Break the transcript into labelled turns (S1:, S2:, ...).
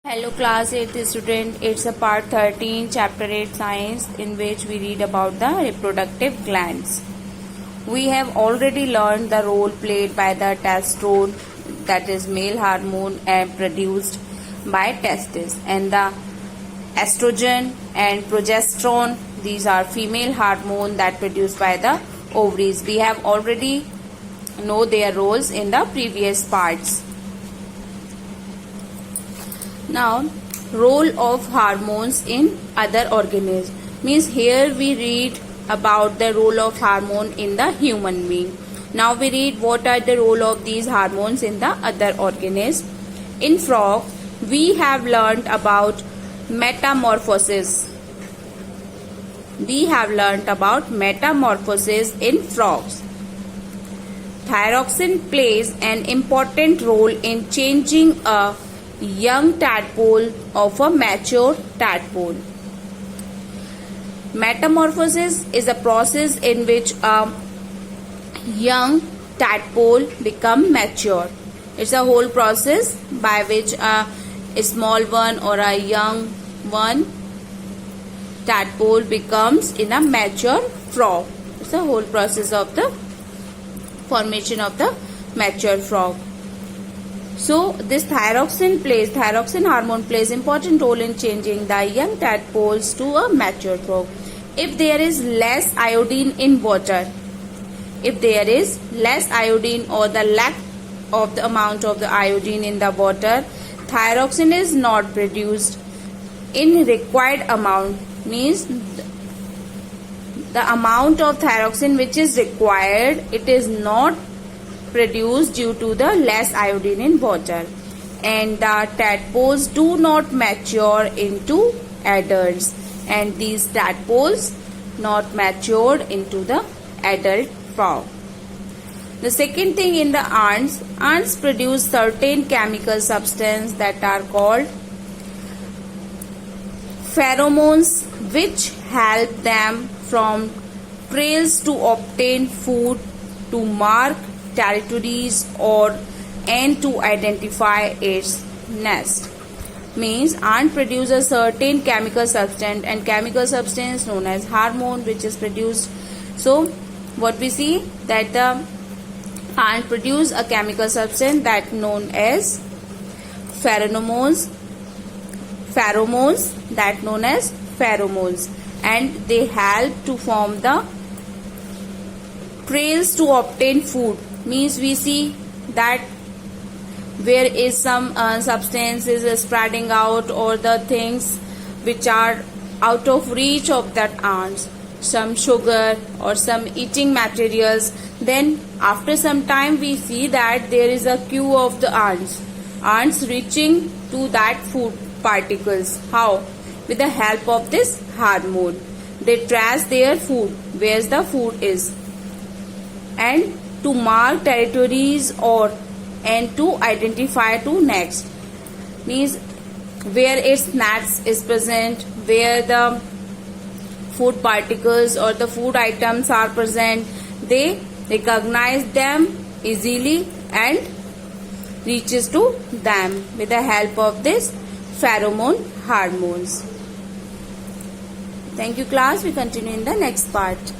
S1: Hello class 8th student, it's a part 13 chapter 8 science in which we read about the reproductive glands. We have already learned the role played by the testosterone, that is male hormone, and produced by testes, and the estrogen and progesterone, these are female hormone that produced by the ovaries. We have already know their roles in the previous parts. Now, role of hormones in other organisms means here we read about the role of hormone in the human being. Now we read what are the role of these hormones in the other organisms. In frog, we have learned about metamorphosis. We have learned about metamorphosis in frogs. Thyroxine plays an important role in changing a young tadpole of a mature tadpole. Metamorphosis is a process in which a young tadpole become mature. It's a whole process by which a small one or a young one tadpole becomes in a mature frog. It's a whole process of the formation of the mature frog. So this thyroxine hormone plays important role in changing the young tadpoles to a mature frog. If there is less iodine in water, if there is less iodine or the lack of the amount of the iodine in the water, thyroxine is not produced in required amount, means the amount of thyroxine which is required, it is not produced due to the less iodine in water, and the tadpoles do not mature into adults, and these tadpoles not matured into the adult form. The second thing, in the ants produce certain chemical substances that are called pheromones, which help them from trails to obtain food, to mark territories, and to identify its nest. Means ant produce a certain chemical substance, and chemical substance known as hormone, which is produced. So what we see, that the ant produce a chemical substance that known as pheromones, that known as pheromones, and they help to form the trails to obtain food. Means we see that where is some substance is spreading out, or the things which are out of reach of that ants, some sugar or some eating materials, then after some time we see that there is a queue of the ants reaching to that food particles. How? With the help of this hormone, they trace their food, where the food is, and to mark territories and to identify to next. Means where its nest is present, where the food particles or the food items are present, they recognize them easily and reaches to them with the help of this pheromone hormones. Thank you class, we continue in the next part.